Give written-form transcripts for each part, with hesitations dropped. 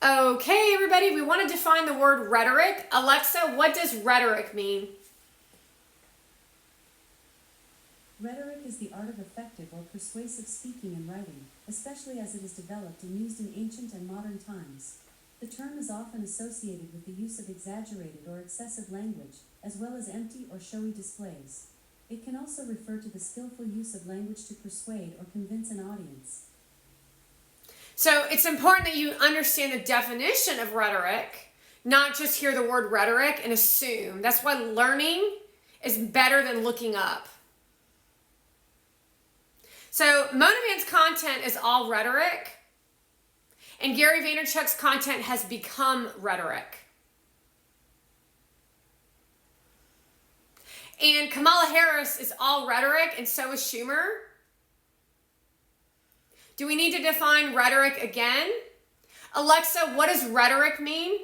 Okay, everybody, we want to define the word rhetoric. Alexa, what does rhetoric mean? Rhetoric is the art of effective or persuasive speaking and writing, especially as it is developed and used in ancient and modern times. The term is often associated with the use of exaggerated or excessive language, as well as empty or showy displays. It can also refer to the skillful use of language to persuade or convince an audience. So it's important that you understand the definition of rhetoric, not just hear the word rhetoric and assume. That's why learning is better than looking up. So Motivant's content is all rhetoric, and Gary Vaynerchuk's content has become rhetoric. And Kamala Harris is all rhetoric, and so is Schumer. Do we need to define rhetoric again? Alexa, what does rhetoric mean?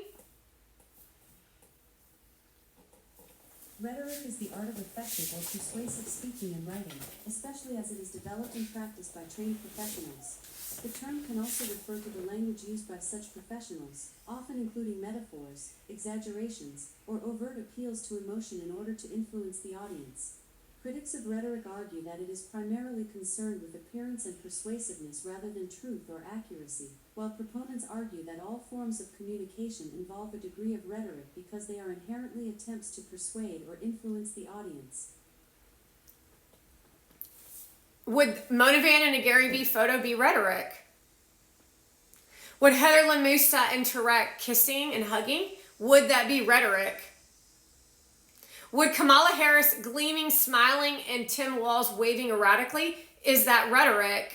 Rhetoric is the art of effective or persuasive speaking and writing, especially as it is developed and practiced by trained professionals. The term can also refer to the language used by such professionals, often including metaphors, exaggerations, or overt appeals to emotion in order to influence the audience. Critics of rhetoric argue that it is primarily concerned with appearance and persuasiveness rather than truth or accuracy, while proponents argue that all forms of communication involve a degree of rhetoric because they are inherently attempts to persuade or influence the audience. Would Motivant and a Gary Vee photo be rhetoric? Would Heather Lamusa and Tarek kissing and hugging? Would that be rhetoric? Would Kamala Harris gleaming, smiling, and Tim Walz waving erratically? Is that rhetoric?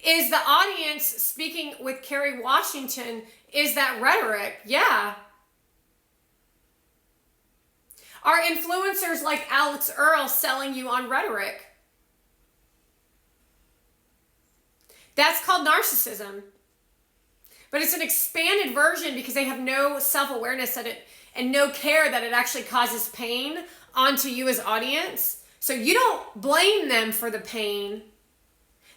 Is the audience speaking with Kerry Washington? Is that rhetoric? Yeah. Are influencers like Alex Earl selling you on rhetoric? That's called narcissism. But it's an expanded version because they have no self-awareness that it and no care that it actually causes pain onto you as audience. So you don't blame them for the pain.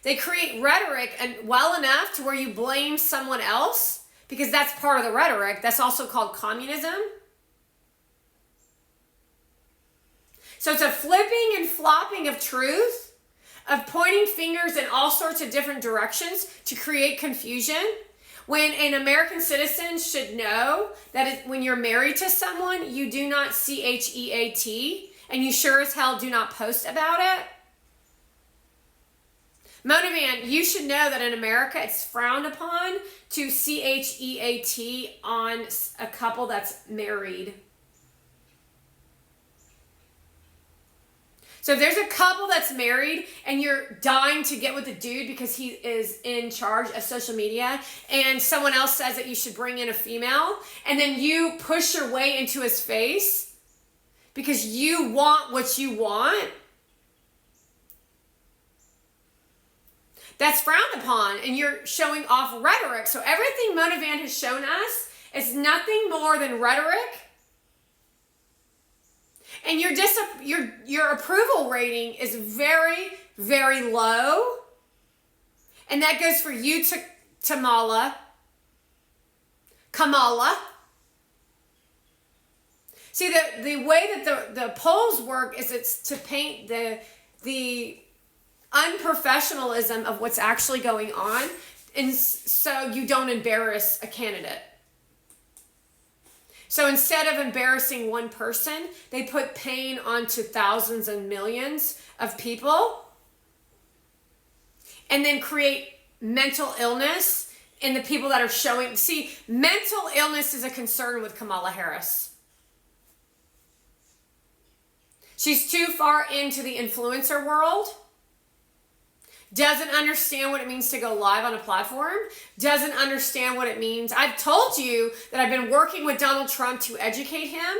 They create rhetoric and well enough to where you blame someone else because that's part of the rhetoric. That's also called communism. So it's a flipping and flopping of truth, of pointing fingers in all sorts of different directions to create confusion. When an American citizen should know that when you're married to someone, you do not CHEAT, and you sure as hell do not post about it. Motivant, you should know that in America, it's frowned upon to CHEAT on a couple that's married. So if there's a couple that's married and you're dying to get with the dude because he is in charge of social media and someone else says that you should bring in a female and then you push your way into his face because you want what you want, that's frowned upon and you're showing off rhetoric. So everything Motivant has shown us is nothing more than rhetoric. And your approval rating is very, very low. And that goes for you, Kamala. See, the way that the polls work is it's to paint the unprofessionalism of what's actually going on. And so you don't embarrass a candidate. So instead of embarrassing one person, they put pain onto thousands and millions of people and then create mental illness in the people that are showing. See, mental illness is a concern with Kamala Harris. She's too far into the influencer world. Doesn't understand what it means to go live on a platform, doesn't understand what it means. I've told you that I've been working with Donald Trump to educate him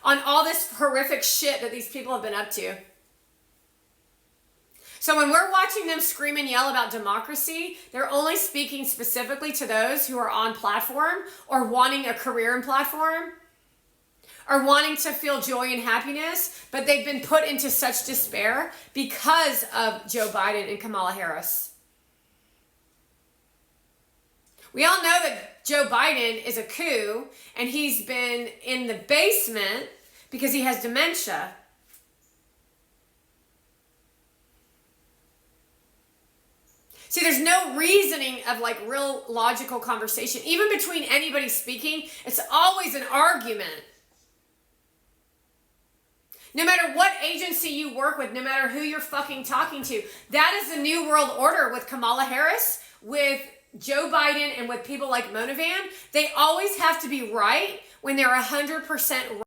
on all this horrific shit that these people have been up to. So when we're watching them scream and yell about democracy, they're only speaking specifically to those who are on platform or wanting a career in platform are wanting to feel joy and happiness, but they've been put into such despair because of Joe Biden and Kamala Harris. We all know that Joe Biden is a coup, and he's been in the basement because he has dementia. See, there's no reasoning of like real logical conversation. Even between anybody speaking, it's always an argument. No matter what agency you work with, no matter who you're fucking talking to, that is the new world order with Kamala Harris, with Joe Biden, and with people like Mona Van. They always have to be right when they're 100%